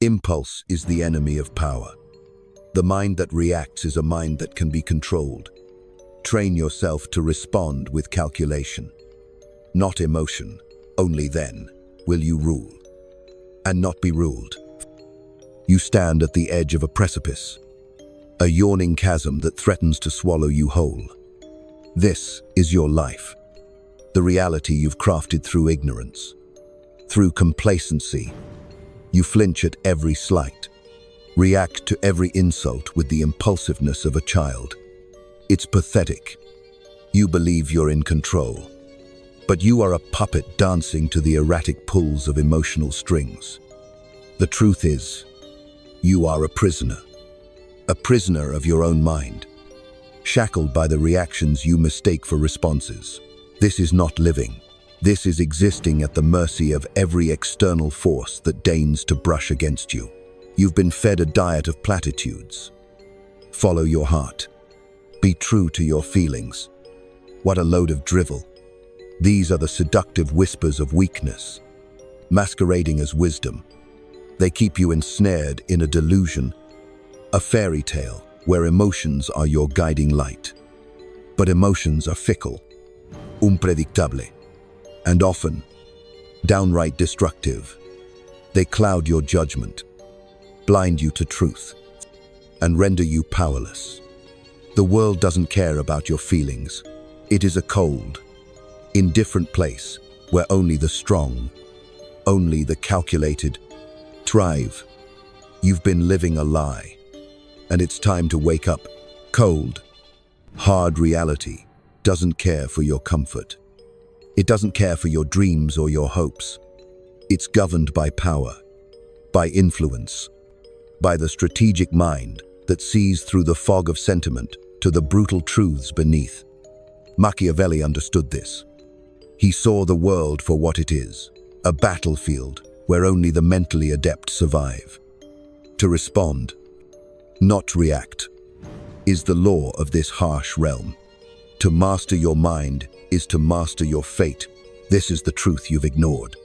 Impulse is the enemy of power. The mind that reacts is a mind that can be controlled. Train yourself to respond with calculation, not emotion. Only then will you rule, and not be ruled. You stand at the edge of a precipice, a yawning chasm that threatens to swallow you whole. This is your life, the reality you've crafted through ignorance, through complacency. You flinch at every slight, react to every insult with the impulsiveness of a child. It's pathetic. You believe you're in control, but you are a puppet dancing to the erratic pulls of emotional strings. The truth is, you are a prisoner of your own mind, shackled by the reactions you mistake for responses. This is not living. This is existing at the mercy of every external force that deigns to brush against you. You've been fed a diet of platitudes. Follow your heart. Be true to your feelings. What a load of drivel. These are the seductive whispers of weakness, masquerading as wisdom. They keep you ensnared in a delusion, a fairy tale where emotions are your guiding light. But emotions are fickle, unpredictable, and often downright destructive. They cloud your judgment, blind you to truth, and render you powerless. The world doesn't care about your feelings. It is a cold, indifferent place where only the strong, only the calculated, thrive. You've been living a lie, and it's time to wake up. Cold, hard reality doesn't care for your comfort. It doesn't care for your dreams or your hopes. It's governed by power, by influence, by the strategic mind that sees through the fog of sentiment to the brutal truths beneath. Machiavelli understood this. He saw the world for what it is, a battlefield where only the mentally adept survive. To respond, not react, is the law of this harsh realm. To master your mind is to master your fate. This is the truth you've ignored,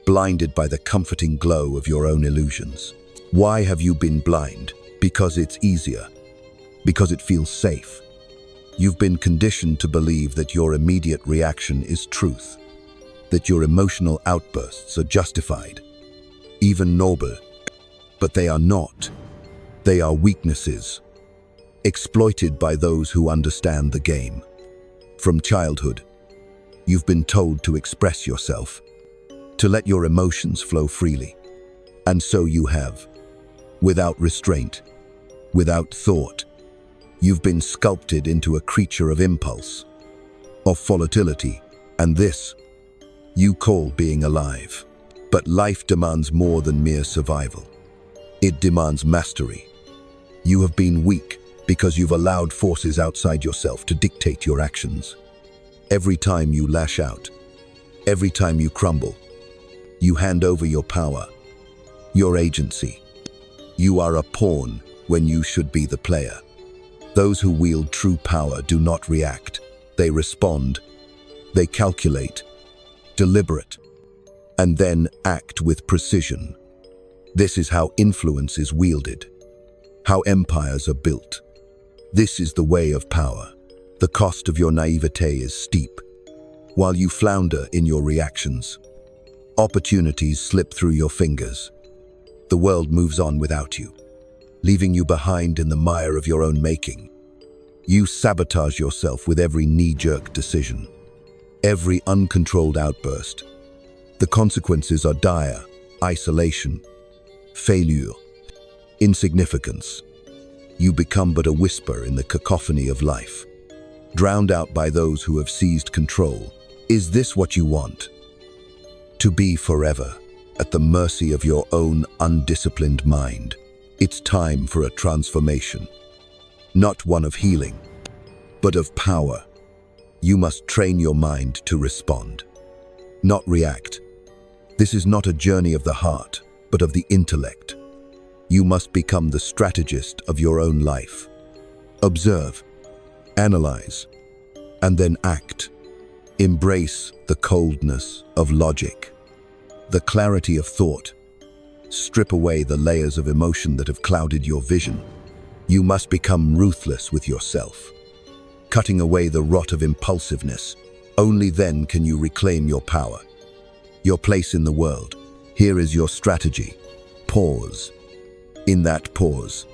blinded by the comforting glow of your own illusions. Why have you been blind? Because it's easier, because it feels safe. You've been conditioned to believe that your immediate reaction is truth, that your emotional outbursts are justified, even noble. But they are not. They are weaknesses, exploited by those who understand the game. From childhood, you've been told to express yourself, to let your emotions flow freely. And so you have, without restraint, without thought. You've been sculpted into a creature of impulse, of volatility, and this you call being alive. But life demands more than mere survival. It demands mastery. You have been weak because you've allowed forces outside yourself to dictate your actions. Every time you lash out, every time you crumble, you hand over your power, your agency. You are a pawn when you should be the player. Those who wield true power do not react. They respond. They calculate, deliberate, and then act with precision. This is how influence is wielded, how empires are built. This is the way of power. The cost of your naivete is steep. While you flounder in your reactions, opportunities slip through your fingers. The world moves on without you, leaving you behind in the mire of your own making. You sabotage yourself with every knee-jerk decision, every uncontrolled outburst. The consequences are dire: isolation, failure, insignificance. You become but a whisper in the cacophony of life, drowned out by those who have seized control. Is this what you want? To be forever at the mercy of your own undisciplined mind? It's time for a transformation, not one of healing, but of power. You must train your mind to respond, not react. This is not a journey of the heart, but of the intellect. You must become the strategist of your own life. Observe, analyze, and then act. Embrace the coldness of logic, the clarity of thought, Strip away the layers of emotion that have clouded your vision. You must become ruthless with yourself, cutting away the rot of impulsiveness. Only then can you reclaim your power, your place in the world. Here is your strategy. Pause. In that pause,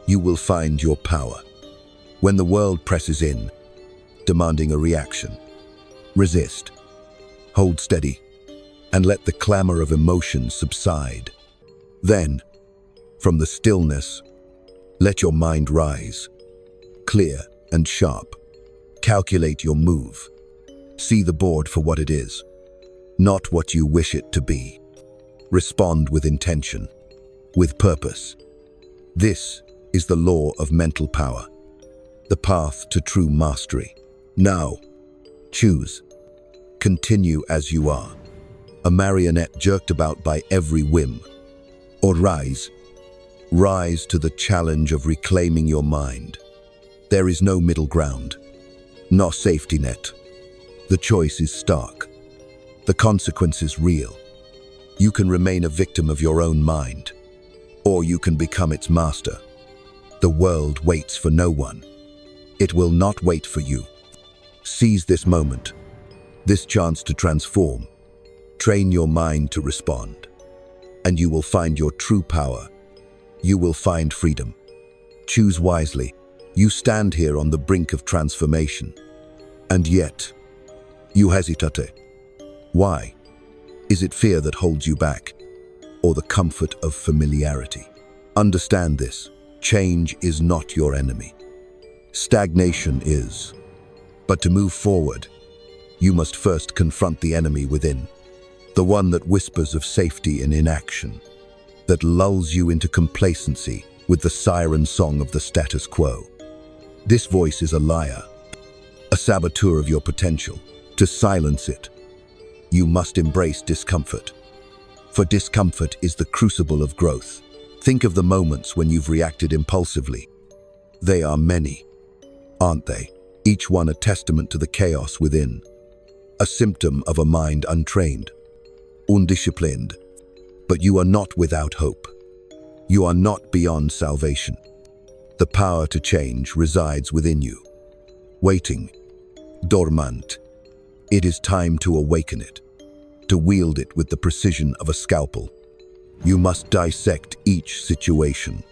you will find your power. When the world presses in, demanding a reaction, resist, hold steady, and let the clamor of emotion subside. Then, from the stillness, let your mind rise, clear and sharp. Calculate your move. See the board for what it is, not what you wish it to be. Respond with intention, with purpose. This is the law of mental power, the path to true mastery. Now, choose. Continue as you are, a marionette jerked about by every whim. Or rise to the challenge of reclaiming your mind. There is no middle ground, no safety net. The choice is stark. The consequences real. You can remain a victim of your own mind, or you can become its master. The world waits for no one. It will not wait for you. Seize this moment, this chance to transform. Train your mind to respond, and you will find your true power. You will find freedom. Choose wisely. You stand here on the brink of transformation, and yet you hesitate. Why? Is it fear that holds you back, or the comfort of familiarity? Understand this. Change is not your enemy. Stagnation is. But to move forward, you must first confront the enemy within, the one that whispers of safety in inaction, that lulls you into complacency with the siren song of the status quo. This voice is a liar, a saboteur of your potential. To silence it, you must embrace discomfort, for discomfort is the crucible of growth. Think of the moments when you've reacted impulsively. They are many, aren't they? Each one a testament to the chaos within, a symptom of a mind untrained, undisciplined. But you are not without hope. You are not beyond salvation. The power to change resides within you, waiting, dormant. It is time to awaken it, to wield it with the precision of a scalpel. You must dissect each situation,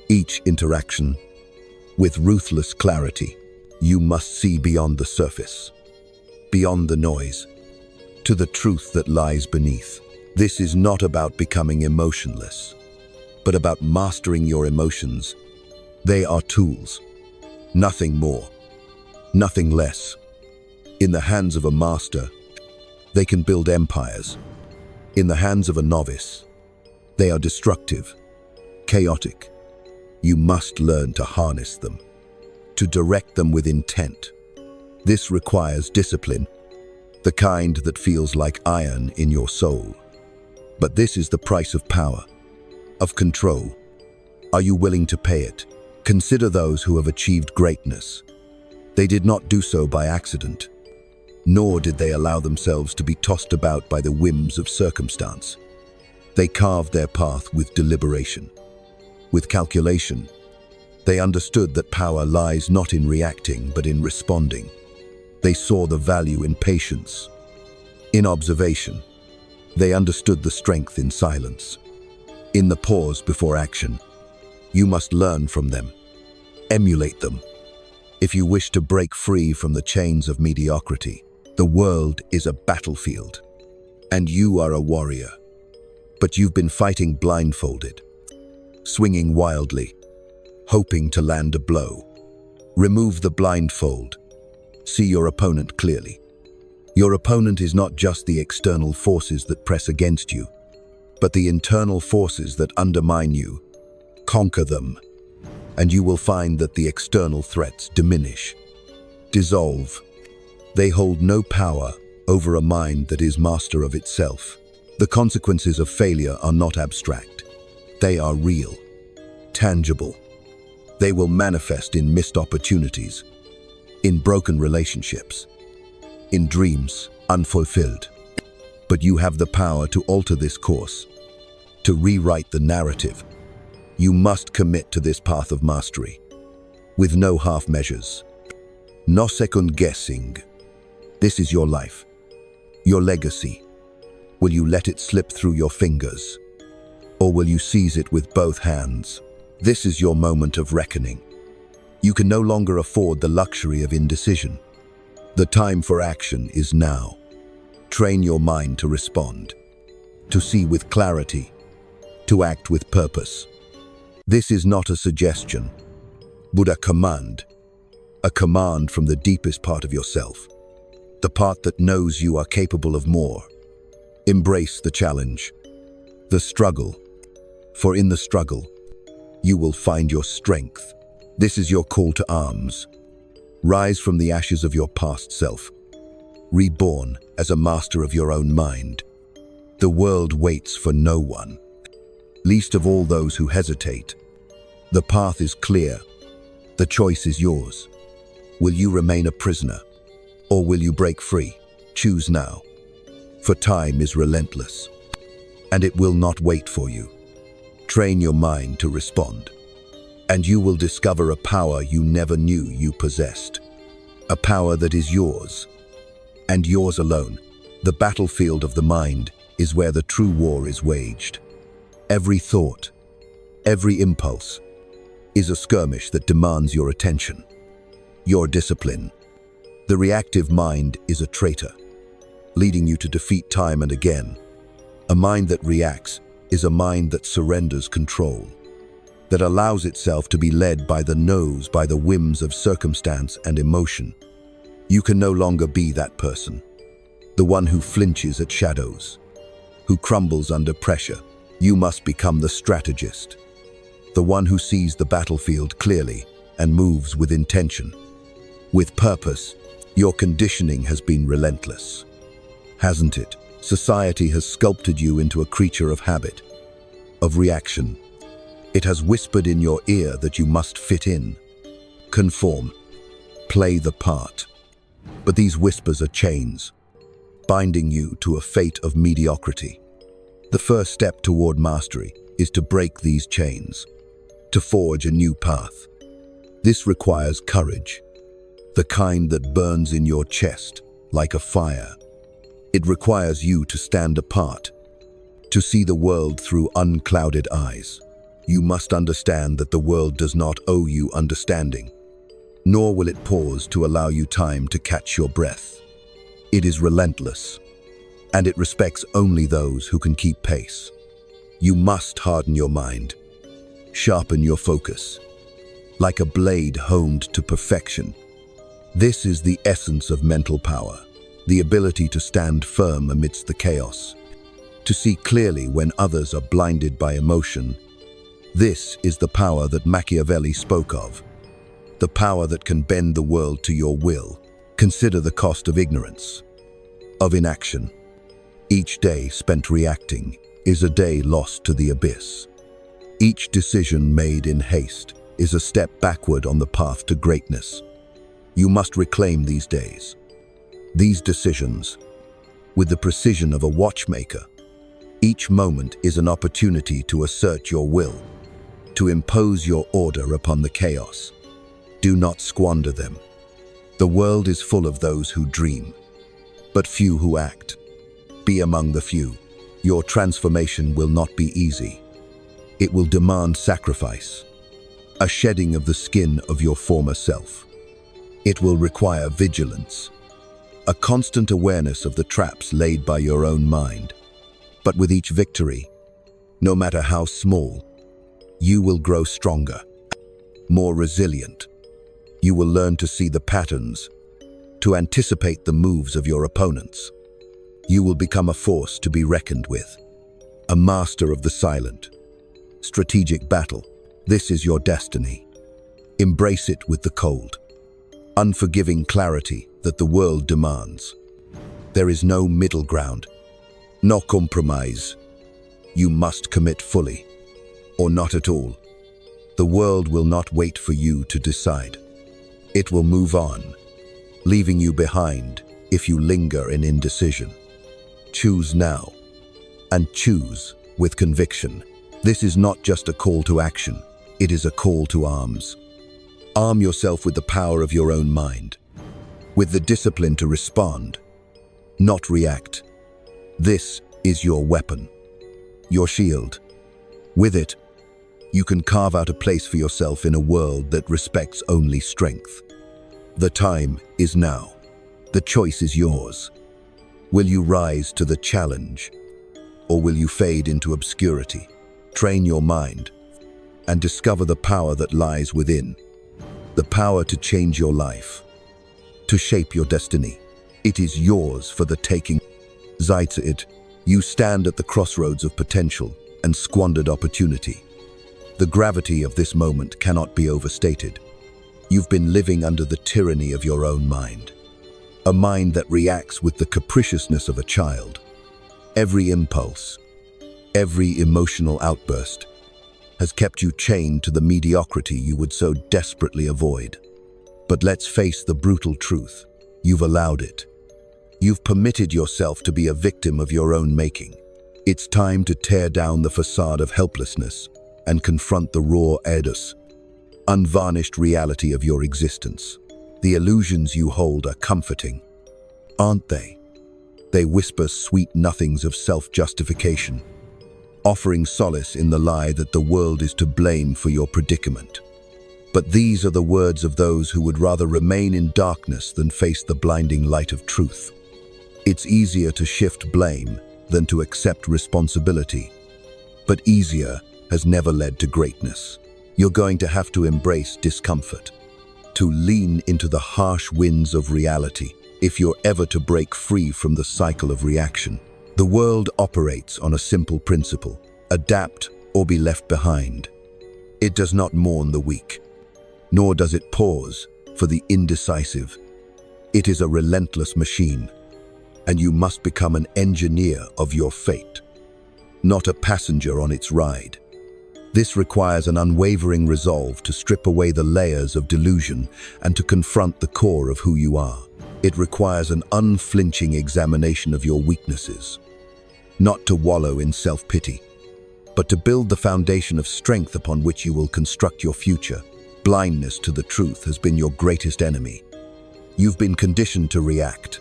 each interaction, with ruthless clarity. You must see beyond the surface, beyond the noise, to the truth that lies beneath. This is not about becoming emotionless, but about mastering your emotions. They are tools, nothing more, nothing less. In the hands of a master, they can build empires. In the hands of a novice, they are destructive, chaotic. You must learn to harness them, to direct them with intent. This requires discipline, the kind that feels like iron in your soul. But this is the price of power, of control. Are you willing to pay it? Consider those who have achieved greatness. They did not do so by accident, nor did they allow themselves to be tossed about by the whims of circumstance. They carved their path with deliberation, with calculation. They understood that power lies not in reacting, but in responding. They saw the value in patience, in observation. They understood the strength in silence, in the pause before action. You must learn from them, emulate them. If you wish to break free from the chains of mediocrity, the world is a battlefield, and you are a warrior. But you've been fighting blindfolded, swinging wildly, hoping to land a blow. Remove the blindfold. See your opponent clearly. Your opponent is not just the external forces that press against you, but the internal forces that undermine you. Conquer them, and you will find that the external threats diminish, dissolve. They hold no power over a mind that is master of itself. The consequences of failure are not abstract. They are real, tangible. They will manifest in missed opportunities, in broken relationships, in dreams unfulfilled. But you have the power to alter this course, to rewrite the narrative. You must commit to this path of mastery, with no half measures. No second guessing. This is your life, your legacy. Will you let it slip through your fingers, or will you seize it with both hands? This is your moment of reckoning. You can no longer afford the luxury of indecision. The time for action is now. Train your mind to respond, to see with clarity, to act with purpose. This is not a suggestion, but a command from the deepest part of yourself, the part that knows you are capable of more. Embrace the challenge, the struggle, for in the struggle, you will find your strength. This is your call to arms. Rise from the ashes of your past self, reborn as a master of your own mind. The world waits for no one, least of all those who hesitate. The path is clear. The choice is yours. Will you remain a prisoner, or will you break free? Choose now, for time is relentless, and it will not wait for you. Train your mind to respond, and you will discover a power you never knew you possessed. A power that is yours, and yours alone. The battlefield of the mind is where the true war is waged. Every thought, every impulse, is a skirmish that demands your attention, your discipline. The reactive mind is a traitor, leading you to defeat time and again. A mind that reacts is a mind that surrenders control, that allows itself to be led by the nose, by the whims of circumstance and emotion. You can no longer be that person, the one who flinches at shadows, who crumbles under pressure. You must become the strategist, the one who sees the battlefield clearly and moves with intention, with purpose. Your conditioning has been relentless, hasn't it? Society has sculpted you into a creature of habit, of reaction. It has whispered in your ear that you must fit in, conform, play the part. But these whispers are chains, binding you to a fate of mediocrity. The first step toward mastery is to break these chains, to forge a new path. This requires courage, the kind that burns in your chest like a fire. It requires you to stand apart, to see the world through unclouded eyes. You must understand that the world does not owe you understanding, nor will it pause to allow you time to catch your breath. It is relentless, and it respects only those who can keep pace. You must harden your mind, sharpen your focus, like a blade honed to perfection. This is the essence of mental power, the ability to stand firm amidst the chaos, to see clearly when others are blinded by emotion. This is the power that Machiavelli spoke of, the power that can bend the world to your will. Consider the cost of ignorance, of inaction. Each day spent reacting is a day lost to the abyss. Each decision made in haste is a step backward on the path to greatness. You must reclaim these days, these decisions, with the precision of a watchmaker. Each moment is an opportunity to assert your will, to impose your order upon the chaos. Do not squander them. The world is full of those who dream, but few who act. Be among the few. Your transformation will not be easy. It will demand sacrifice, a shedding of the skin of your former self. It will require vigilance, a constant awareness of the traps laid by your own mind. But with each victory, no matter how small, you will grow stronger, more resilient. You will learn to see the patterns, to anticipate the moves of your opponents. You will become a force to be reckoned with, a master of the silent, strategic battle. This is your destiny. Embrace it with the cold, unforgiving clarity that the world demands. There is no middle ground, no compromise. You must commit fully, or not at all. The world will not wait for you to decide. It will move on, leaving you behind if you linger in indecision. Choose now, and choose with conviction. This is not just a call to action, it is a call to arms. Arm yourself with the power of your own mind, with the discipline to respond, not react. This is your weapon, your shield. With it, you can carve out a place for yourself in a world that respects only strength. The time is now. The choice is yours. Will you rise to the challenge, or will you fade into obscurity? Train your mind and discover the power that lies within. The power to change your life, to shape your destiny. It is yours for the taking. Zeit, you stand at the crossroads of potential and squandered opportunity. The gravity of this moment cannot be overstated. You've been living under the tyranny of your own mind, a mind that reacts with the capriciousness of a child. Every impulse, every emotional outburst has kept you chained to the mediocrity you would so desperately avoid. But let's face the brutal truth. You've allowed it. You've permitted yourself to be a victim of your own making. It's time to tear down the facade of helplessness and confront the raw edus, unvarnished reality of your existence. The illusions you hold are comforting, aren't they? They whisper sweet nothings of self-justification, offering solace in the lie that the world is to blame for your predicament. But these are the words of those who would rather remain in darkness than face the blinding light of truth. It's easier to shift blame than to accept responsibility, but easier has never led to greatness. You're going to have to embrace discomfort, to lean into the harsh winds of reality, if you're ever to break free from the cycle of reaction. The world operates on a simple principle: adapt or be left behind. It does not mourn the weak, nor does it pause for the indecisive. It is a relentless machine, and you must become an engineer of your fate, not a passenger on its ride. This requires an unwavering resolve to strip away the layers of delusion and to confront the core of who you are. It requires an unflinching examination of your weaknesses, not to wallow in self-pity, but to build the foundation of strength upon which you will construct your future. Blindness to the truth has been your greatest enemy. You've been conditioned to react,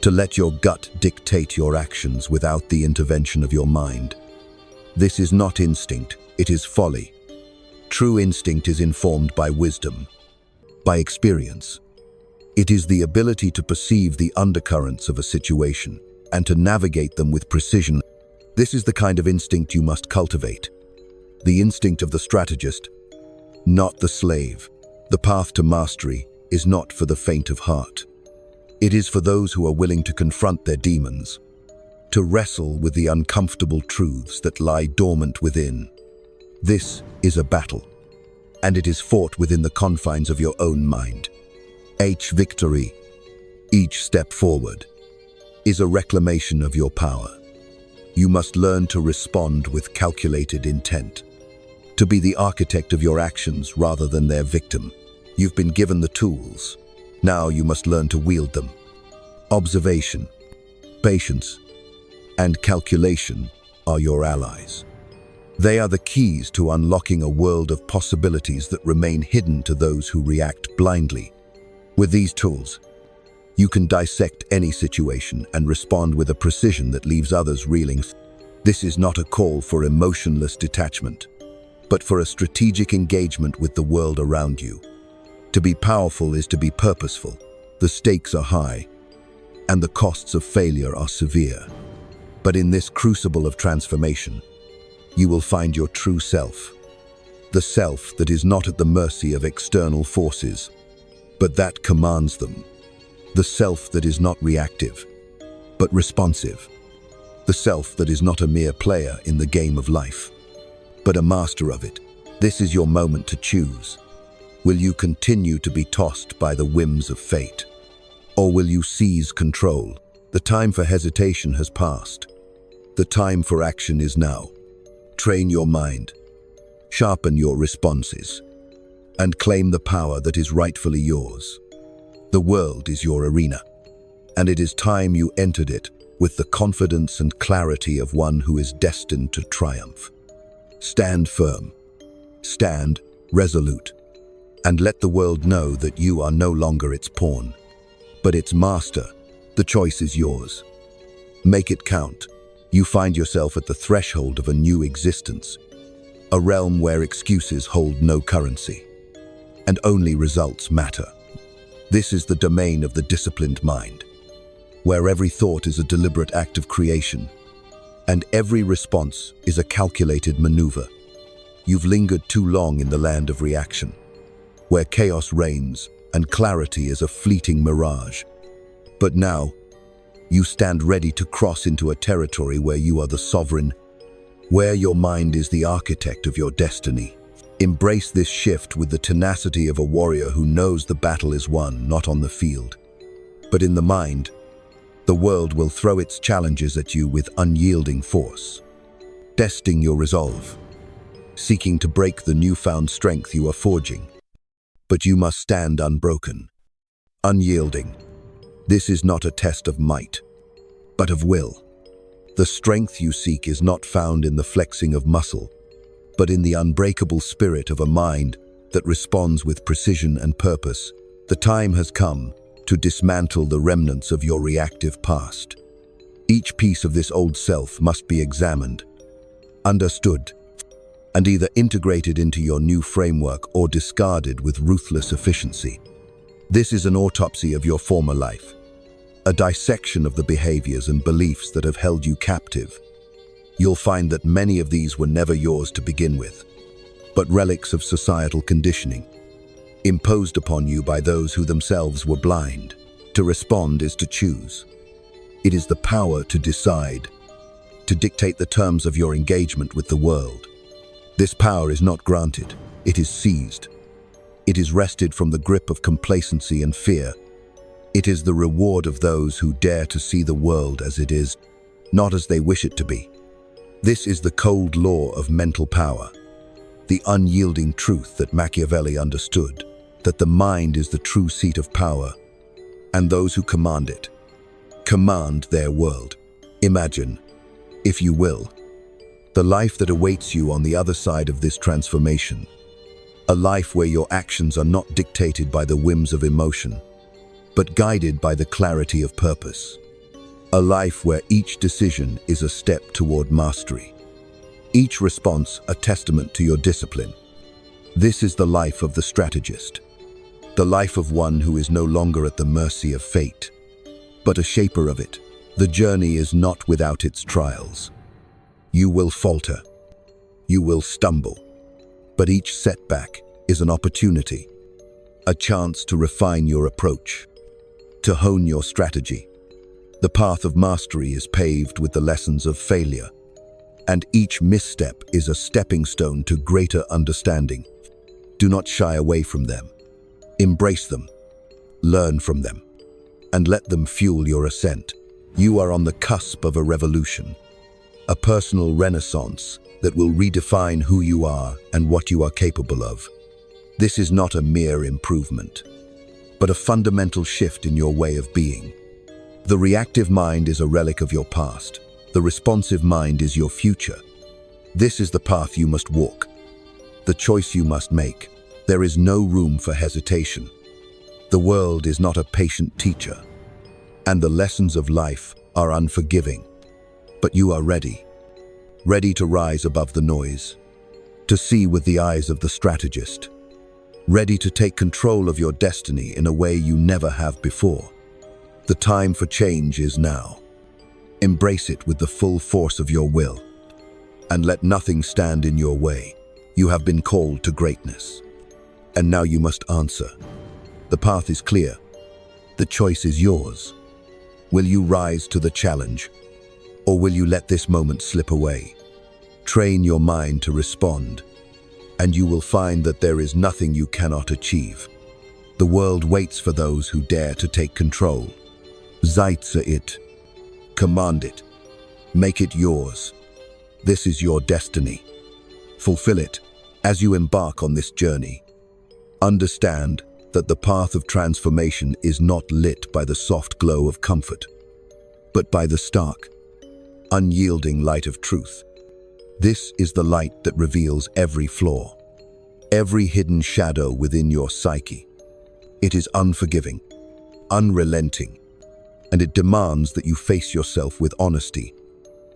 to let your gut dictate your actions without the intervention of your mind. This is not instinct, it is folly. True instinct is informed by wisdom, by experience. It is the ability to perceive the undercurrents of a situation and to navigate them with precision. This is the kind of instinct you must cultivate. The instinct of the strategist, not the slave. The path to mastery is not for the faint of heart. It is for those who are willing to confront their demons, to wrestle with the uncomfortable truths that lie dormant within. This is a battle, and it is fought within the confines of your own mind. Each victory, each step forward, is a reclamation of your power. You must learn to respond with calculated intent, to be the architect of your actions rather than their victim. You've been given the tools. Now you must learn to wield them. Observation, patience, and calculation are your allies. They are the keys to unlocking a world of possibilities that remain hidden to those who react blindly. With these tools, you can dissect any situation and respond with a precision that leaves others reeling. This is not a call for emotionless detachment, but for a strategic engagement with the world around you. To be powerful is to be purposeful. The stakes are high, and the costs of failure are severe. But in this crucible of transformation, you will find your true self, the self that is not at the mercy of external forces, but that commands them, the self that is not reactive, but responsive, the self that is not a mere player in the game of life, but a master of it. This is your moment to choose. Will you continue to be tossed by the whims of fate, or will you seize control? The time for hesitation has passed. The time for action is now. Train your mind, sharpen your responses, and claim the power that is rightfully yours. The world is your arena, and it is time you entered it with the confidence and clarity of one who is destined to triumph. Stand firm, stand resolute, and let the world know that you are no longer its pawn, but its master. The choice is yours. Make it count. You find yourself at the threshold of a new existence, a realm where excuses hold no currency, and only results matter. This is the domain of the disciplined mind, where every thought is a deliberate act of creation, and every response is a calculated maneuver. You've lingered too long in the land of reaction, where chaos reigns and clarity is a fleeting mirage. But now, you stand ready to cross into a territory where you are the sovereign, where your mind is the architect of your destiny. Embrace this shift with the tenacity of a warrior who knows the battle is won not on the field, but in the mind. The world will throw its challenges at you with unyielding force, testing your resolve, seeking to break the newfound strength you are forging. But you must stand unbroken, unyielding. This is not a test of might, but of will. The strength you seek is not found in the flexing of muscle, but in the unbreakable spirit of a mind that responds with precision and purpose. The time has come to dismantle the remnants of your reactive past. Each piece of this old self must be examined, understood, and either integrated into your new framework or discarded with ruthless efficiency. This is an autopsy of your former life, a dissection of the behaviors and beliefs that have held you captive. You'll find that many of these were never yours to begin with, but relics of societal conditioning, imposed upon you by those who themselves were blind. To respond is to choose. It is the power to decide, to dictate the terms of your engagement with the world. This power is not granted, it is seized. It is wrested from the grip of complacency and fear. It is the reward of those who dare to see the world as it is, not as they wish it to be. This is the cold law of mental power, the unyielding truth that Machiavelli understood, that the mind is the true seat of power, and those who command it, command their world. Imagine, if you will, the life that awaits you on the other side of this transformation. A life where your actions are not dictated by the whims of emotion, but guided by the clarity of purpose. A life where each decision is a step toward mastery. Each response a testament to your discipline. This is the life of the strategist. The life of one who is no longer at the mercy of fate, but a shaper of it. The journey is not without its trials. You will falter. You will stumble. But each setback is an opportunity, a chance to refine your approach, to hone your strategy. The path of mastery is paved with the lessons of failure, and each misstep is a stepping stone to greater understanding. Do not shy away from them. Embrace them, learn from them, and let them fuel your ascent. You are on the cusp of a revolution, a personal renaissance that will redefine who you are and what you are capable of. This is not a mere improvement, but a fundamental shift in your way of being. The reactive mind is a relic of your past. The responsive mind is your future. This is the path you must walk, the choice you must make. There is no room for hesitation. The world is not a patient teacher, and the lessons of life are unforgiving. But you are ready to rise above the noise, to see with the eyes of the strategist, ready to take control of your destiny in a way you never have before. The time for change is now. Embrace it with the full force of your will, and let nothing stand in your way. You have been called to greatness, and now you must answer. The path is clear. The choice is yours. Will you rise to the challenge, or will you let this moment slip away? Train your mind to respond, and you will find that there is nothing you cannot achieve. The world waits for those who dare to take control. Seize it. Command it. Make it yours. This is your destiny. Fulfill it as you embark on this journey. Understand that the path of transformation is not lit by the soft glow of comfort. but by the stark, unyielding light of truth. This is the light that reveals every flaw, every hidden shadow within your psyche. It is unforgiving, unrelenting, and it demands that you face yourself with honesty,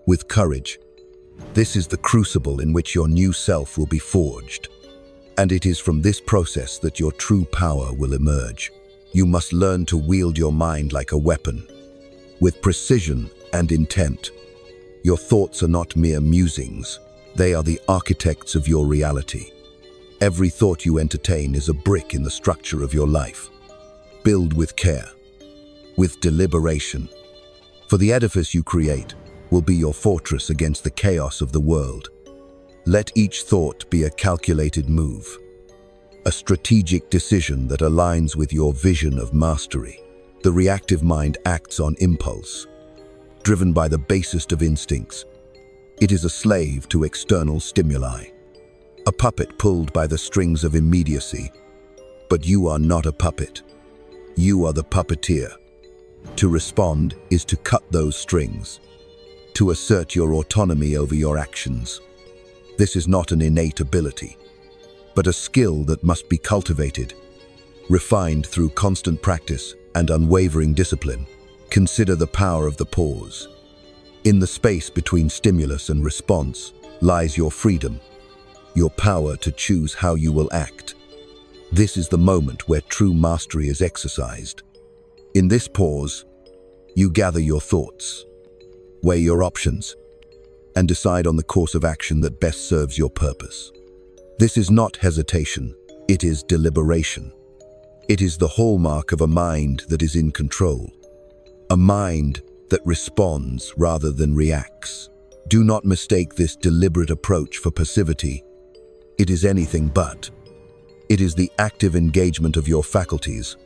with courage. This is the crucible in which your new self will be forged. And it is from this process that your true power will emerge. You must learn to wield your mind like a weapon, with precision and intent. Your thoughts are not mere musings. They are the architects of your reality. Every thought you entertain is a brick in the structure of your life. Build with care, with deliberation. For the edifice you create will be your fortress against the chaos of the world. Let each thought be a calculated move, a strategic decision that aligns with your vision of mastery. The reactive mind acts on impulse, driven by the basest of instincts. It is a slave to external stimuli, a puppet pulled by the strings of immediacy. But you are not a puppet. You are the puppeteer. To respond is to cut those strings, to assert your autonomy over your actions. This is not an innate ability, but a skill that must be cultivated, refined through constant practice and unwavering discipline. Consider the power of the pause. In the space between stimulus and response lies your freedom, your power to choose how you will act. This is the moment where true mastery is exercised. In this pause, you gather your thoughts, weigh your options, and decide on the course of action that best serves your purpose. This is not hesitation, it is deliberation. It is the hallmark of a mind that is in control, a mind that responds rather than reacts. Do not mistake this deliberate approach for passivity. It is anything but. It is the active engagement of your faculties,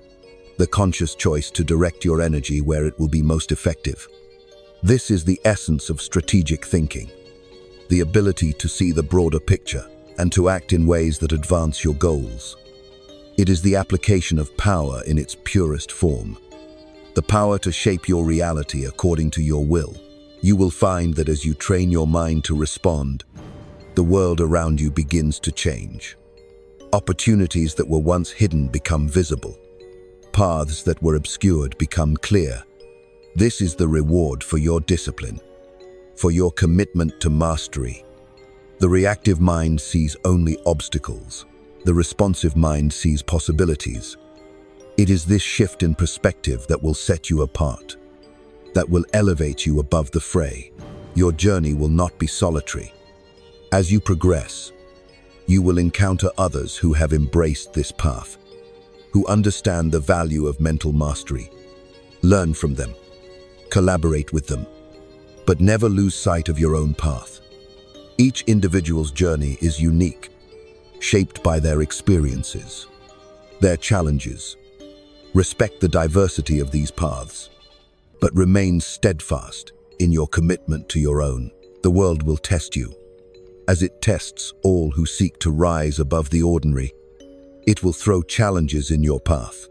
the conscious choice to direct your energy where it will be most effective. This is the essence of strategic thinking, the ability to see the broader picture and to act in ways that advance your goals. It is the application of power in its purest form, the power to shape your reality according to your will. You will find that as you train your mind to respond, the world around you begins to change. Opportunities that were once hidden become visible. Paths that were obscured become clear. This is the reward for your discipline, for your commitment to mastery. The reactive mind sees only obstacles. The responsive mind sees possibilities. It is this shift in perspective that will set you apart, that will elevate you above the fray. Your journey will not be solitary. As you progress, you will encounter others who have embraced this path, who understand the value of mental mastery. Learn from them. Collaborate with them, but never lose sight of your own path. Each individual's journey is unique, shaped by their experiences, their challenges. Respect the diversity of these paths, but remain steadfast in your commitment to your own. The world will test you, as it tests all who seek to rise above the ordinary. It will throw challenges in your path,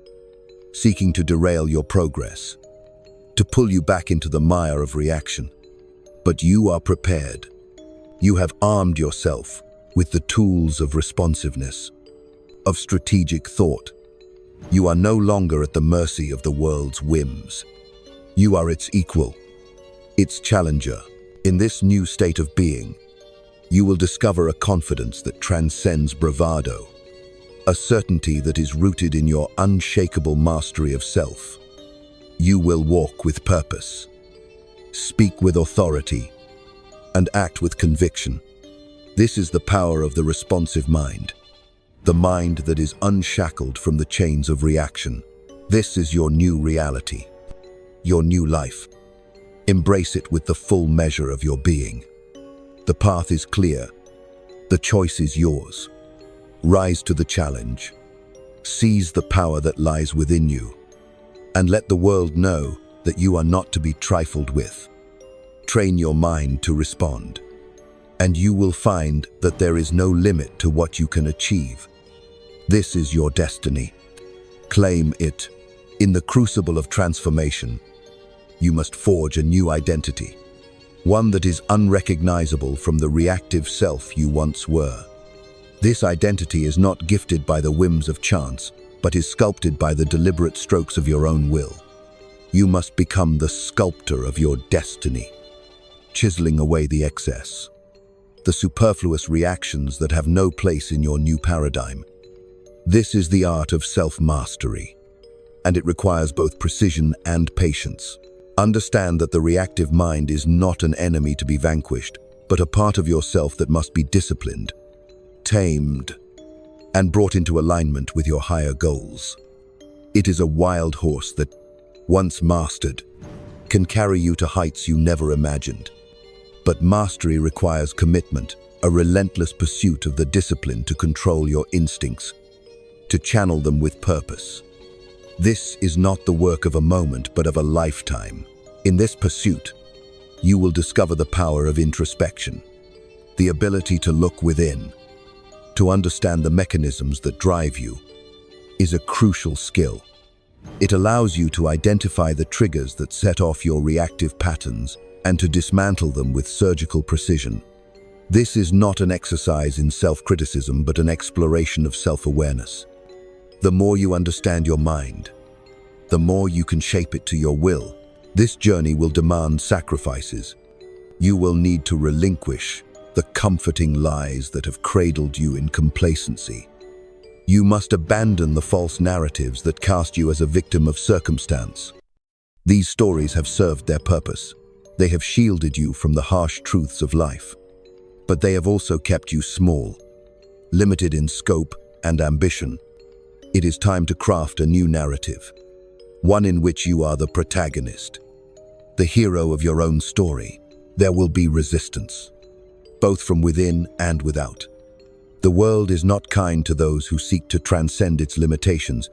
seeking to derail your progress, to pull you back into the mire of reaction. But you are prepared. You have armed yourself with the tools of responsiveness, of strategic thought. You are no longer at the mercy of the world's whims. You are its equal, its challenger. In this new state of being, you will discover a confidence that transcends bravado, a certainty that is rooted in your unshakable mastery of self. You will walk with purpose, speak with authority, and act with conviction. This is the power of the responsive mind, the mind that is unshackled from the chains of reaction. This is your new reality, your new life. Embrace it with the full measure of your being. The path is clear. The choice is yours. Rise to the challenge. Seize the power that lies within you, and let the world know that you are not to be trifled with. Train your mind to respond, and you will find that there is no limit to what you can achieve. This is your destiny. Claim it. In the crucible of transformation, you must forge a new identity, one that is unrecognizable from the reactive self you once were. This identity is not gifted by the whims of chance, but is sculpted by the deliberate strokes of your own will. You must become the sculptor of your destiny, chiseling away the excess, the superfluous reactions that have no place in your new paradigm. This is the art of self-mastery, and it requires both precision and patience. Understand that the reactive mind is not an enemy to be vanquished, but a part of yourself that must be disciplined, tamed, and brought into alignment with your higher goals. It is a wild horse that, once mastered, can carry you to heights you never imagined. But mastery requires commitment, a relentless pursuit of the discipline to control your instincts, to channel them with purpose. This is not the work of a moment, but of a lifetime. In this pursuit, you will discover the power of introspection, the ability to look within. To understand the mechanisms that drive you is a crucial skill. It allows you to identify the triggers that set off your reactive patterns and to dismantle them with surgical precision. This is not an exercise in self-criticism, but an exploration of self-awareness. The more you understand your mind, the more you can shape it to your will. This journey will demand sacrifices. You will need to relinquish the comforting lies that have cradled you in complacency. You must abandon the false narratives that cast you as a victim of circumstance. These stories have served their purpose. They have shielded you from the harsh truths of life. But they have also kept you small, limited in scope and ambition. It is time to craft a new narrative, one in which you are the protagonist, the hero of your own story. There will be resistance, both from within and without. The world is not kind to those who seek to transcend its limitations.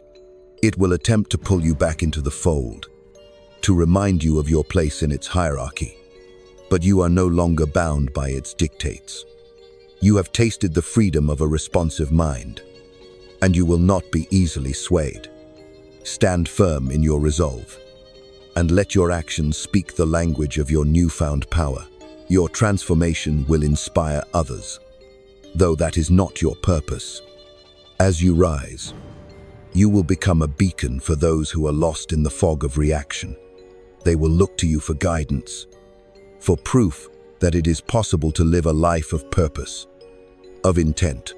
It will attempt to pull you back into the fold, to remind you of your place in its hierarchy. But you are no longer bound by its dictates. You have tasted the freedom of a responsive mind, and you will not be easily swayed. Stand firm in your resolve, and let your actions speak the language of your newfound power. Your transformation will inspire others, though that is not your purpose. As you rise, you will become a beacon for those who are lost in the fog of reaction. They will look to you for guidance, for proof that it is possible to live a life of purpose, of intent.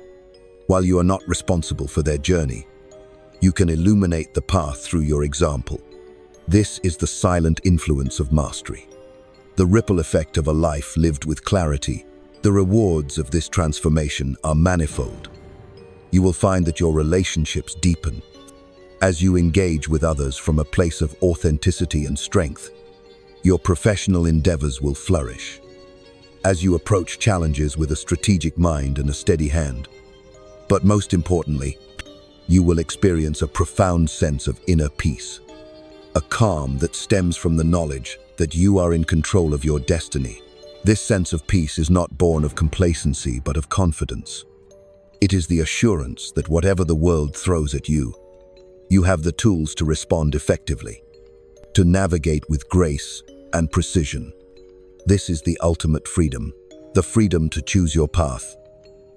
While you are not responsible for their journey, you can illuminate the path through your example. This is the silent influence of mastery, the ripple effect of a life lived with clarity. The rewards of this transformation are manifold. You will find that your relationships deepen as you engage with others from a place of authenticity and strength. Your professional endeavors will flourish as you approach challenges with a strategic mind and a steady hand. But most importantly, you will experience a profound sense of inner peace, a calm that stems from the knowledge that you are in control of your destiny. This sense of peace is not born of complacency, but of confidence. It is the assurance that whatever the world throws at you, you have the tools to respond effectively, to navigate with grace and precision. This is the ultimate freedom, the freedom to choose your path,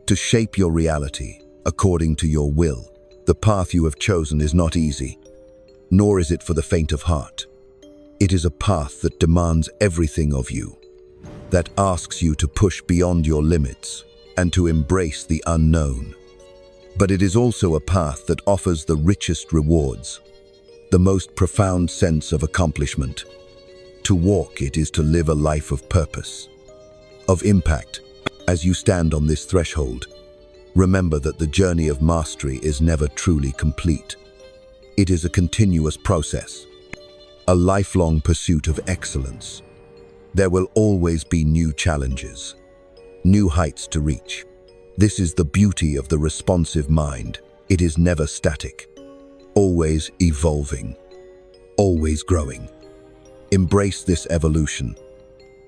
to shape your reality according to your will. The path you have chosen is not easy, nor is it for the faint of heart. It is a path that demands everything of you, that asks you to push beyond your limits and to embrace the unknown. But it is also a path that offers the richest rewards, the most profound sense of accomplishment. To walk it is to live a life of purpose, of impact. As you stand on this threshold, remember that the journey of mastery is never truly complete. It is a continuous process, a lifelong pursuit of excellence. There will always be new challenges, new heights to reach. This is the beauty of the responsive mind. It is never static, always evolving, always growing. Embrace this evolution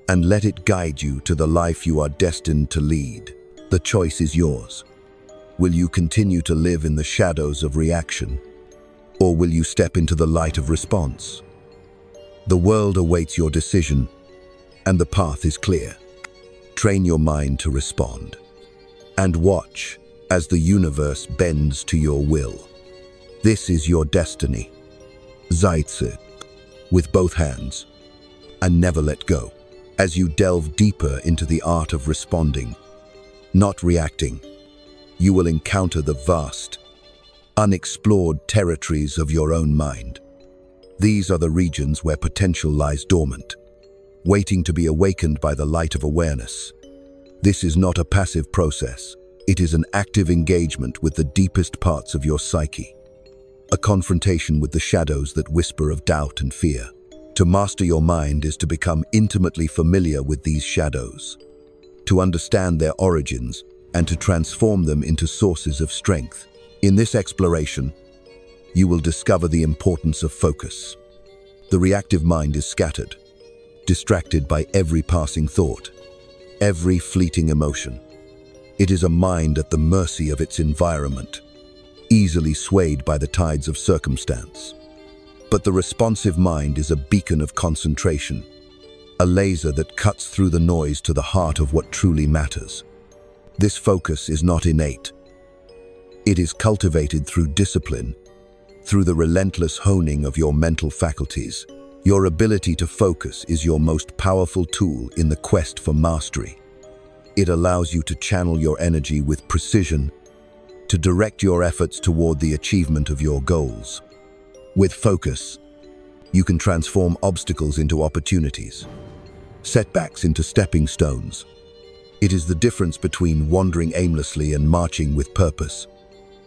and let it guide you to the life you are destined to lead. The choice is yours. Will you continue to live in the shadows of reaction, or will you step into the light of response? The world awaits your decision, and the path is clear. Train your mind to respond. And watch as the universe bends to your will. This is your destiny. Zeitze, with both hands, and never let go. As you delve deeper into the art of responding, not reacting, you will encounter the vast, unexplored territories of your own mind. These are the regions where potential lies dormant, waiting to be awakened by the light of awareness. This is not a passive process. It is an active engagement with the deepest parts of your psyche. A confrontation with the shadows that whisper of doubt and fear. To master your mind is to become intimately familiar with these shadows, to understand their origins, and to transform them into sources of strength. In this exploration, you will discover the importance of focus. The reactive mind is scattered, distracted by every passing thought, every fleeting emotion. It is a mind at the mercy of its environment, easily swayed by the tides of circumstance. But the responsive mind is a beacon of concentration, a laser that cuts through the noise to the heart of what truly matters. This focus is not innate. It is cultivated through discipline, through the relentless honing of your mental faculties. Your ability to focus is your most powerful tool in the quest for mastery. It allows you to channel your energy with precision, to direct your efforts toward the achievement of your goals. With focus, you can transform obstacles into opportunities, setbacks into stepping stones. It is the difference between wandering aimlessly and marching with purpose.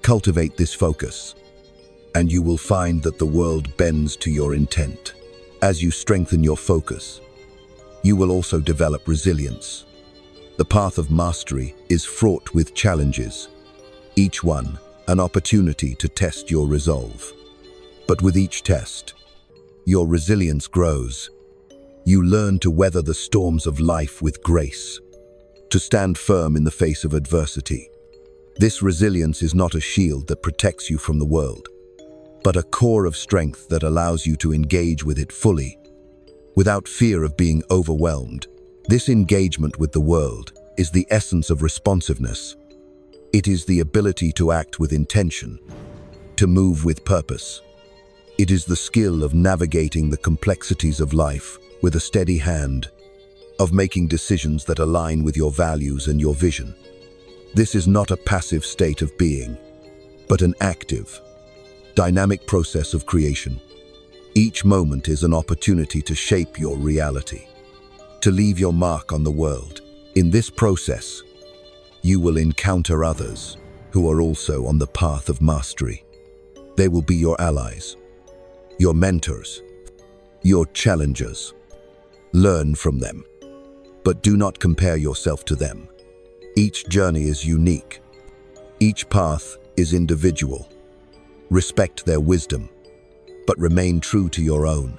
Cultivate this focus, and you will find that the world bends to your intent. As you strengthen your focus, you will also develop resilience. The path of mastery is fraught with challenges, each one an opportunity to test your resolve. But with each test, your resilience grows. You learn to weather the storms of life with grace, to stand firm in the face of adversity. This resilience is not a shield that protects you from the world, but a core of strength that allows you to engage with it fully, without fear of being overwhelmed. This engagement with the world is the essence of responsiveness. It is the ability to act with intention, to move with purpose. It is the skill of navigating the complexities of life with a steady hand, of making decisions that align with your values and your vision. This is not a passive state of being, but an active, dynamic process of creation. Each moment is an opportunity to shape your reality, to leave your mark on the world. In this process, you will encounter others who are also on the path of mastery. They will be your allies, your mentors, your challengers. Learn from them, but do not compare yourself to them. Each journey is unique. Each path is individual. Respect their wisdom, but remain true to your own.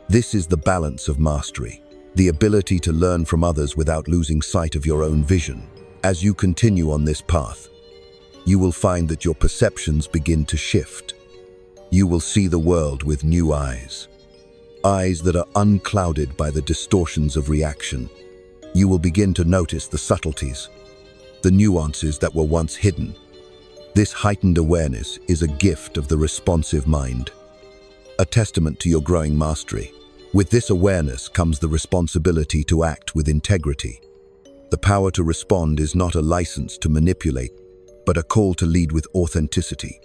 This is the balance of mastery, the ability to learn from others without losing sight of your own vision. As you continue on this path, you will find that your perceptions begin to shift. You will see the world with new eyes, eyes that are unclouded by the distortions of reaction. You will begin to notice the subtleties, the nuances that were once hidden. This heightened awareness is a gift of the responsive mind, a testament to your growing mastery. With this awareness comes the responsibility to act with integrity. The power to respond is not a license to manipulate, but a call to lead with authenticity.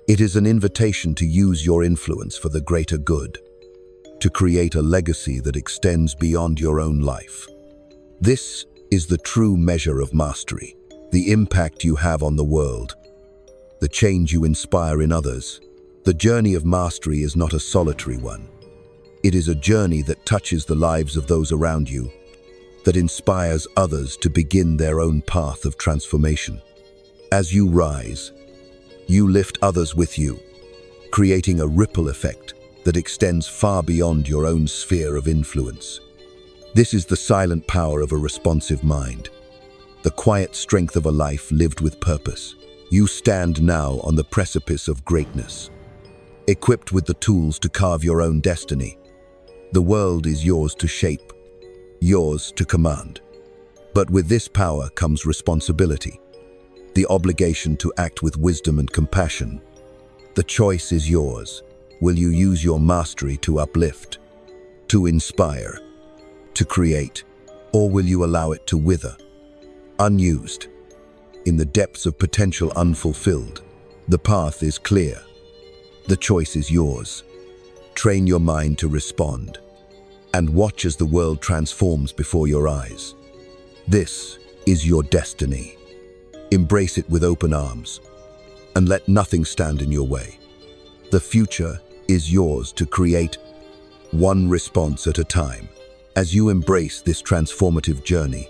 It is an invitation to use your influence for the greater good, to create a legacy that extends beyond your own life. This is the true measure of mastery, the impact you have on the world, the change you inspire in others. The journey of mastery is not a solitary one. It is a journey that touches the lives of those around you, that inspires others to begin their own path of transformation. As you rise, you lift others with you, creating a ripple effect that extends far beyond your own sphere of influence. This is the silent power of a responsive mind, the quiet strength of a life lived with purpose. You stand now on the precipice of greatness, equipped with the tools to carve your own destiny. The world is yours to shape, yours to command. But with this power comes responsibility, the obligation to act with wisdom and compassion. The choice is yours. Will you use your mastery to uplift, to inspire, to create, or will you allow it to wither, unused, in the depths of potential unfulfilled? The path is clear. The choice is yours. Train your mind to respond, and watch as the world transforms before your eyes. This is your destiny. Embrace it with open arms, and let nothing stand in your way. The future is yours to create, one response at a time. As you embrace this transformative journey,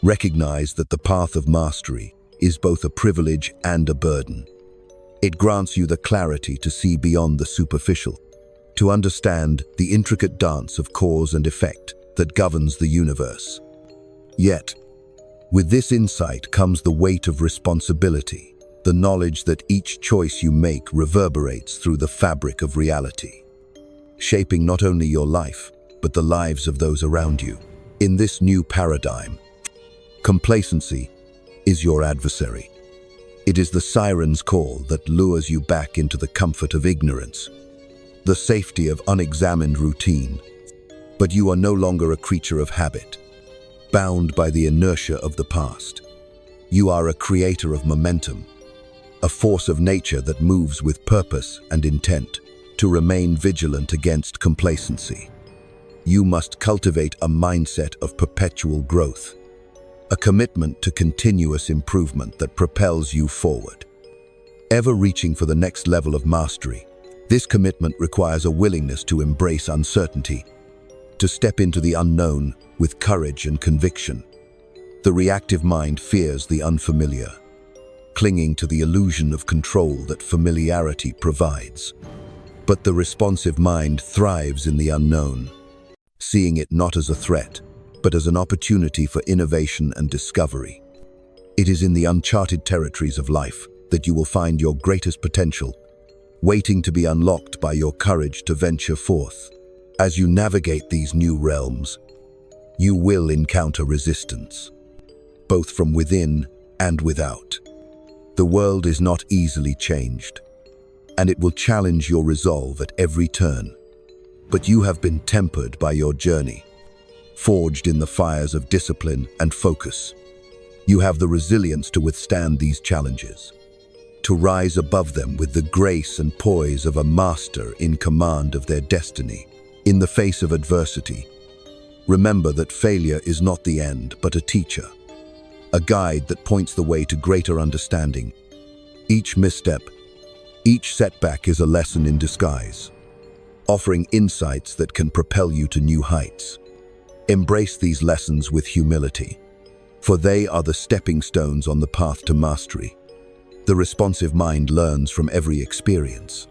recognize that the path of mastery is both a privilege and a burden. It grants you the clarity to see beyond the superficial, to understand the intricate dance of cause and effect that governs the universe. Yet, with this insight comes the weight of responsibility, the knowledge that each choice you make reverberates through the fabric of reality, shaping not only your life, but the lives of those around you. In this new paradigm, complacency is your adversary. It is the siren's call that lures you back into the comfort of ignorance, the safety of unexamined routine. But you are no longer a creature of habit, bound by the inertia of the past. You are a creator of momentum, a force of nature that moves with purpose and intent. To remain vigilant against complacency, you must cultivate a mindset of perpetual growth, a commitment to continuous improvement that propels you forward, ever reaching for the next level of mastery. This commitment requires a willingness to embrace uncertainty, to step into the unknown with courage and conviction. The reactive mind fears the unfamiliar, clinging to the illusion of control that familiarity provides. But the responsive mind thrives in the unknown, seeing it not as a threat, but as an opportunity for innovation and discovery. It is in the uncharted territories of life that you will find your greatest potential, waiting to be unlocked by your courage to venture forth. As you navigate these new realms, you will encounter resistance, both from within and without. The world is not easily changed, and it will challenge your resolve at every turn. But you have been tempered by your journey, forged in the fires of discipline and focus. You have the resilience to withstand these challenges, to rise above them with the grace and poise of a master in command of their destiny. In the face of adversity, remember that failure is not the end, but a teacher, a guide that points the way to greater understanding. Each misstep, each setback is a lesson in disguise, offering insights that can propel you to new heights. Embrace these lessons with humility, for they are the stepping stones on the path to mastery. The responsive mind learns from every experience,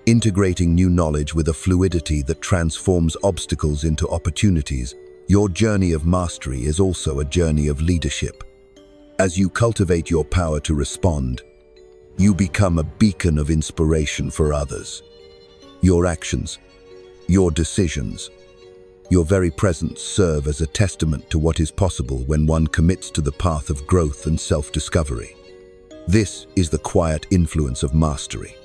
integrating new knowledge with a fluidity that transforms obstacles into opportunities. Your journey of mastery is also a journey of leadership. As you cultivate your power to respond, you become a beacon of inspiration for others. Your actions, your decisions, your very presence serve as a testament to what is possible when one commits to the path of growth and self-discovery. This is the quiet influence of mastery,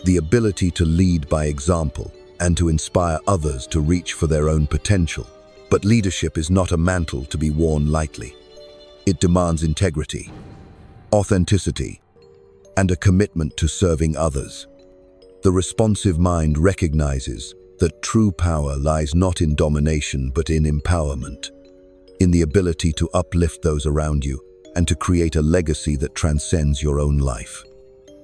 the ability to lead by example and to inspire others to reach for their own potential. But leadership is not a mantle to be worn lightly. It demands integrity, authenticity, and a commitment to serving others. The responsive mind recognizes that true power lies not in domination but in empowerment, in the ability to uplift those around you and to create a legacy that transcends your own life.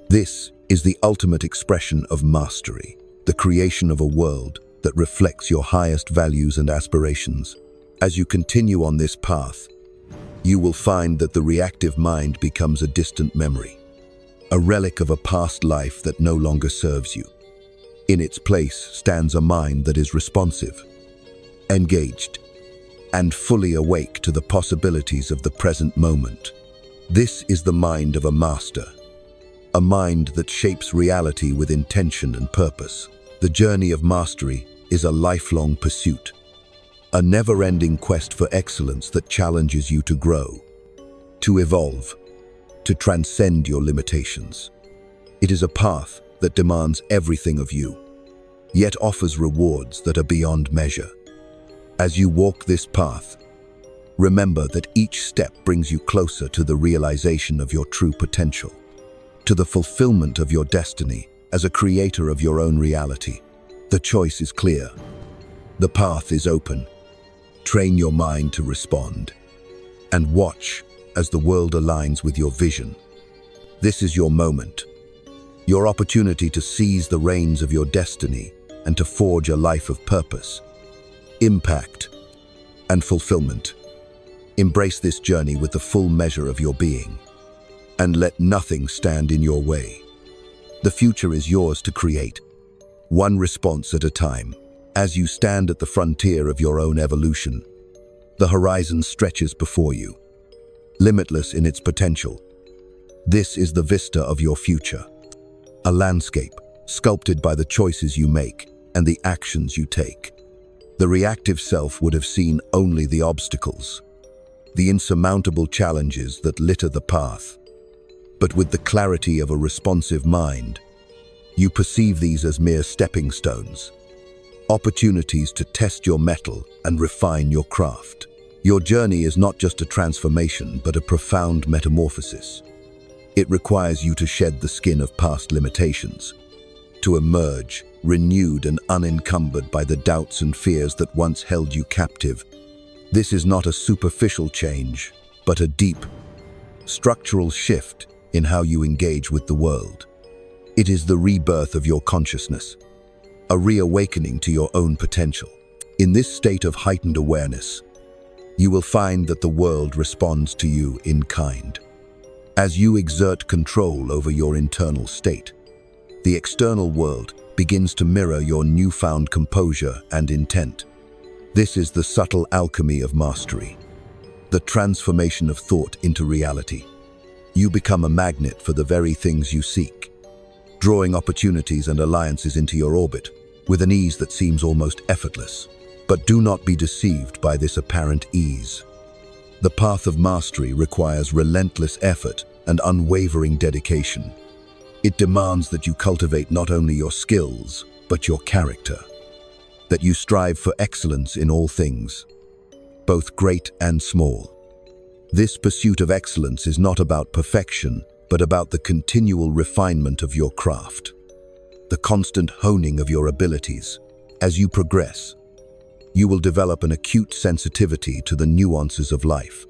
This is the ultimate expression of mastery, the creation of a world that reflects your highest values and aspirations. As you continue on this path, you will find that the reactive mind becomes a distant memory, a relic of a past life that no longer serves you. In its place stands a mind that is responsive, engaged, and fully awake to the possibilities of the present moment. This is the mind of a master, a mind that shapes reality with intention and purpose. The journey of mastery is a lifelong pursuit, a never-ending quest for excellence that challenges you to grow, to evolve, to transcend your limitations. It is a path that demands everything of you, yet offers rewards that are beyond measure. As you walk this path, remember that each step brings you closer to the realization of your true potential, to the fulfillment of your destiny as a creator of your own reality. The choice is clear. The path is open. Train your mind to respond, and watch as the world aligns with your vision. This is your moment, your opportunity to seize the reins of your destiny and to forge a life of purpose, impact, and fulfillment. Embrace this journey with the full measure of your being, and let nothing stand in your way. The future is yours to create, one response at a time. As you stand at the frontier of your own evolution, the horizon stretches before you, limitless in its potential. This is the vista of your future, a landscape sculpted by the choices you make and the actions you take. The reactive self would have seen only the obstacles, the insurmountable challenges that litter the path. But with the clarity of a responsive mind, you perceive these as mere stepping stones, opportunities to test your mettle and refine your craft. Your journey is not just a transformation, but a profound metamorphosis. It requires you to shed the skin of past limitations, to emerge renewed and unencumbered by the doubts and fears that once held you captive. This is not a superficial change, but a deep, structural shift in how you engage with the world. It is the rebirth of your consciousness, a reawakening to your own potential. In this state of heightened awareness, you will find that the world responds to you in kind. As you exert control over your internal state, the external world begins to mirror your newfound composure and intent. This is the subtle alchemy of mastery, the transformation of thought into reality. You become a magnet for the very things you seek, drawing opportunities and alliances into your orbit with an ease that seems almost effortless. But do not be deceived by this apparent ease. The path of mastery requires relentless effort and unwavering dedication. It demands that you cultivate not only your skills, but your character, that you strive for excellence in all things, both great and small. This pursuit of excellence is not about perfection, but about the continual refinement of your craft, the constant honing of your abilities. As you progress, you will develop an acute sensitivity to the nuances of life.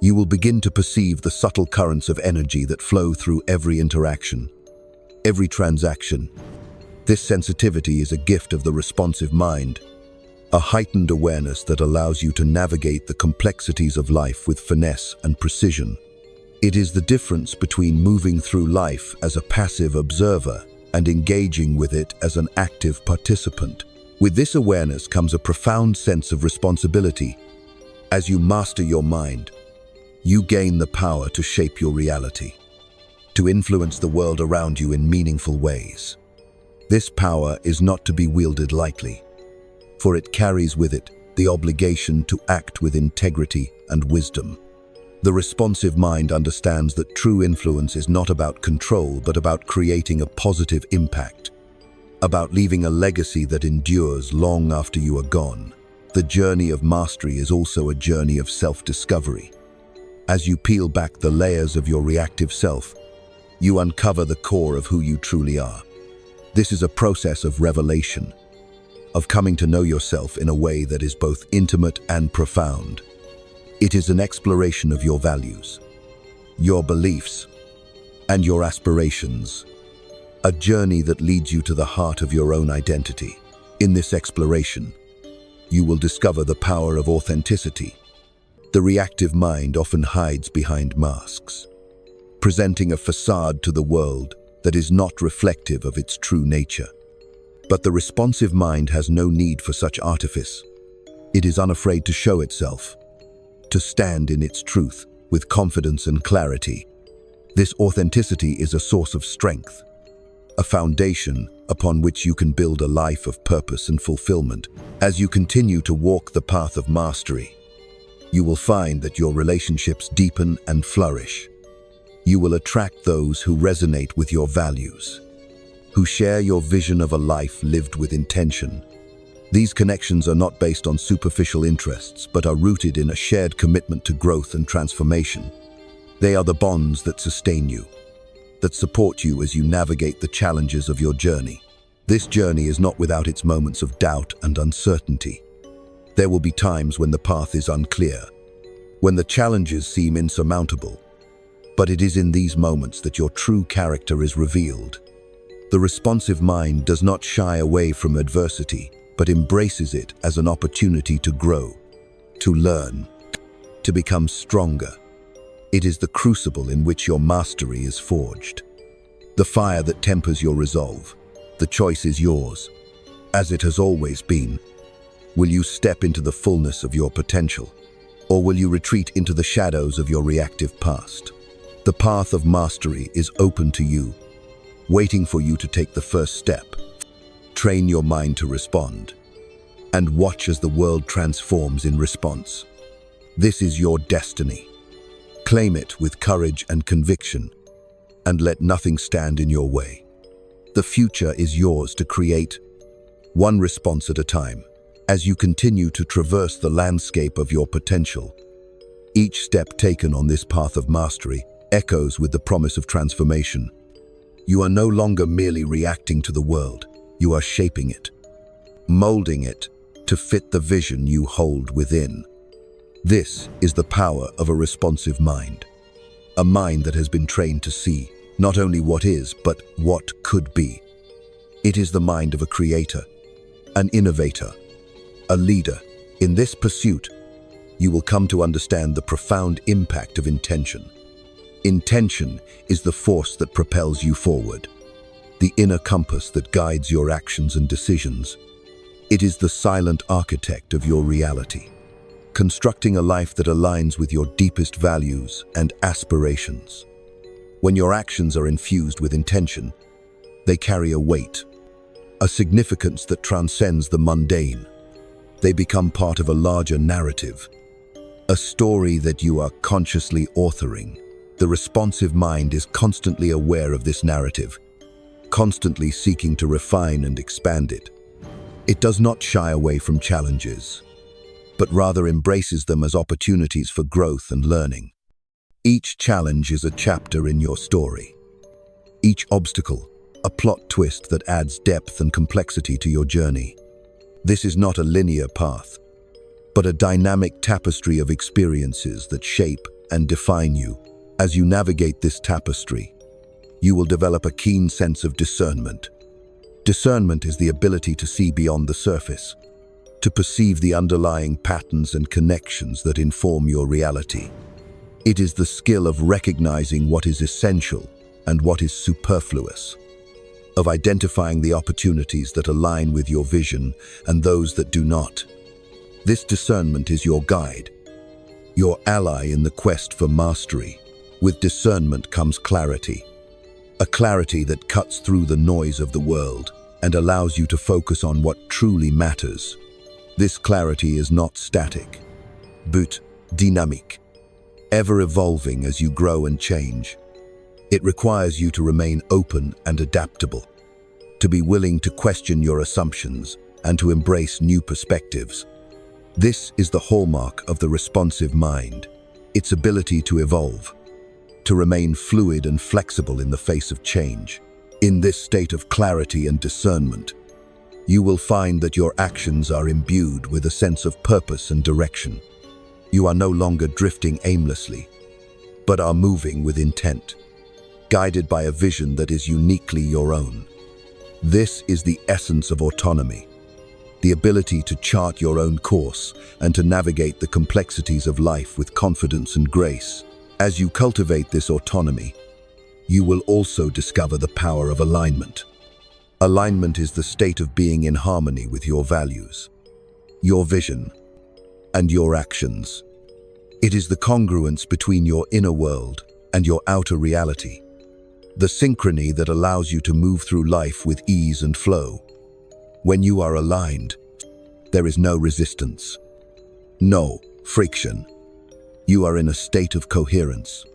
You will begin to perceive the subtle currents of energy that flow through every interaction, every transaction. This sensitivity is a gift of the responsive mind, a heightened awareness that allows you to navigate the complexities of life with finesse and precision. It is the difference between moving through life as a passive observer and engaging with it as an active participant. With this awareness comes a profound sense of responsibility. As you master your mind, you gain the power to shape your reality, to influence the world around you in meaningful ways. This power is not to be wielded lightly, for it carries with it the obligation to act with integrity and wisdom. The responsive mind understands that true influence is not about control, but about creating a positive impact, about leaving a legacy that endures long after you are gone. The journey of mastery is also a journey of self-discovery. As you peel back the layers of your reactive self, you uncover the core of who you truly are. This is a process of revelation, of coming to know yourself in a way that is both intimate and profound. It is an exploration of your values, your beliefs, and your aspirations, a journey that leads you to the heart of your own identity. In this exploration, you will discover the power of authenticity. The reactive mind often hides behind masks, presenting a facade to the world that is not reflective of its true nature. But the responsive mind has no need for such artifice. It is unafraid to show itself, to stand in its truth with confidence and clarity. This authenticity is a source of strength, a foundation upon which you can build a life of purpose and fulfillment. As you continue to walk the path of mastery, you will find that your relationships deepen and flourish. You will attract those who resonate with your values, who share your vision of a life lived with intention. These connections are not based on superficial interests, but are rooted in a shared commitment to growth and transformation. They are the bonds that sustain you, that support you as you navigate the challenges of your journey. This journey is not without its moments of doubt and uncertainty. There will be times when the path is unclear, when the challenges seem insurmountable. But it is in these moments that your true character is revealed. The responsive mind does not shy away from adversity, but embraces it as an opportunity to grow, to learn, to become stronger. It is the crucible in which your mastery is forged, the fire that tempers your resolve. The choice is yours, as it has always been. Will you step into the fullness of your potential, or will you retreat into the shadows of your reactive past? The path of mastery is open to you, waiting for you to take the first step. Train your mind to respond, and watch as the world transforms in response. This is your destiny. Claim it with courage and conviction, and let nothing stand in your way. The future is yours to create, one response at a time, as you continue to traverse the landscape of your potential. Each step taken on this path of mastery echoes with the promise of transformation. You are no longer merely reacting to the world, you are shaping it, molding it to fit the vision you hold within. This is the power of a responsive mind, a mind that has been trained to see not only what is, but what could be. It is the mind of a creator, an innovator, a leader. In this pursuit, you will come to understand the profound impact of intention. Intention is the force that propels you forward, the inner compass that guides your actions and decisions. It is the silent architect of your reality, constructing a life that aligns with your deepest values and aspirations. When your actions are infused with intention, they carry a weight, a significance that transcends the mundane. They become part of a larger narrative, a story that you are consciously authoring. The responsive mind is constantly aware of this narrative, constantly seeking to refine and expand it. It does not shy away from challenges, but rather embraces them as opportunities for growth and learning. Each challenge is a chapter in your story. Each obstacle, a plot twist that adds depth and complexity to your journey. This is not a linear path, but a dynamic tapestry of experiences that shape and define you. As you navigate this tapestry, you will develop a keen sense of discernment. Discernment is the ability to see beyond the surface, to perceive the underlying patterns and connections that inform your reality. It is the skill of recognizing what is essential and what is superfluous, of identifying the opportunities that align with your vision and those that do not. This discernment is your guide, your ally in the quest for mastery. With discernment comes clarity, a clarity that cuts through the noise of the world and allows you to focus on what truly matters. This clarity is not static, but dynamic, ever evolving as you grow and change. It requires you to remain open and adaptable, to be willing to question your assumptions and to embrace new perspectives. This is the hallmark of the responsive mind, its ability to evolve, to remain fluid and flexible in the face of change. In this state of clarity and discernment, you will find that your actions are imbued with a sense of purpose and direction. You are no longer drifting aimlessly, but are moving with intent, guided by a vision that is uniquely your own. This is the essence of autonomy, the ability to chart your own course and to navigate the complexities of life with confidence and grace. As you cultivate this autonomy, you will also discover the power of alignment. Alignment is the state of being in harmony with your values, your vision, and your actions. It is the congruence between your inner world and your outer reality. the synchrony that allows you to move through life with ease and flow. When you are aligned, there is no resistance, no friction. You are in a state of coherence,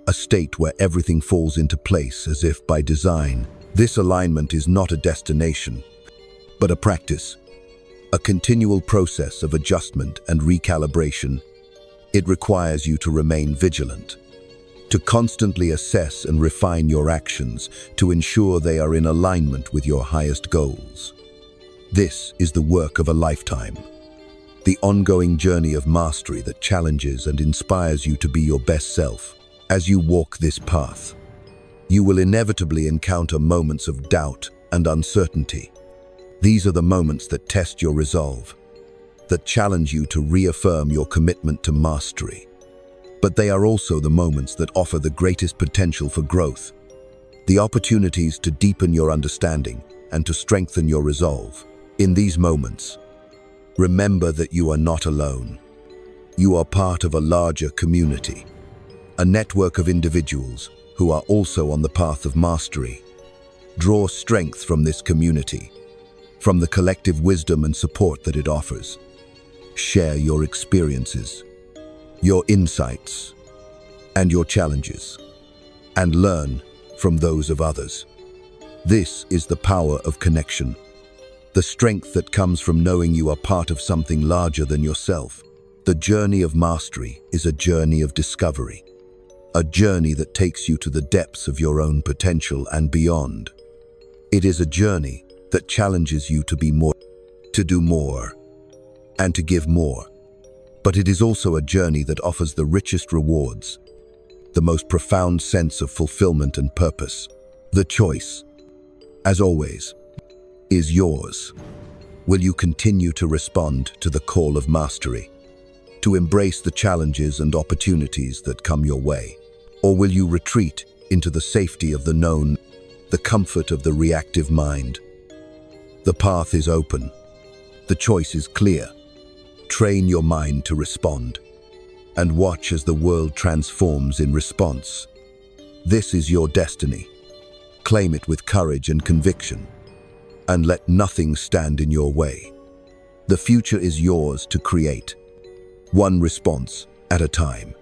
a state where everything falls into place as if by design. This alignment is not a destination, but a practice, a continual process of adjustment and recalibration. It requires you to remain vigilant, to constantly assess and refine your actions to ensure they are in alignment with your highest goals. This is the work of a lifetime, the ongoing journey of mastery that challenges and inspires you to be your best self. As you walk this path, you will inevitably encounter moments of doubt and uncertainty. These are the moments that test your resolve, that challenge you to reaffirm your commitment to mastery. But they are also the moments that offer the greatest potential for growth, the opportunities to deepen your understanding and to strengthen your resolve. In these moments, remember that you are not alone. You are part of a larger community, a network of individuals who are also on the path of mastery. Draw strength from this community, from the collective wisdom and support that it offers. Share your experiences, your insights, and your challenges, and learn from those of others. This is the power of connection, the strength that comes from knowing you are part of something larger than yourself. The journey of mastery is a journey of discovery, a journey that takes you to the depths of your own potential and beyond. It is a journey that challenges you to be more, to do more, and to give more. But it is also a journey that offers the richest rewards, the most profound sense of fulfillment and purpose. The choice, as always, is yours. Will you continue to respond to the call of mastery, to embrace the challenges and opportunities that come your way? Or will you retreat into the safety of the known, the comfort of the reactive mind? The path is open. The choice is clear. Train your mind to respond, and watch as the world transforms in response. This is your destiny. Claim it with courage and conviction, and let nothing stand in your way. The future is yours to create, one response at a time.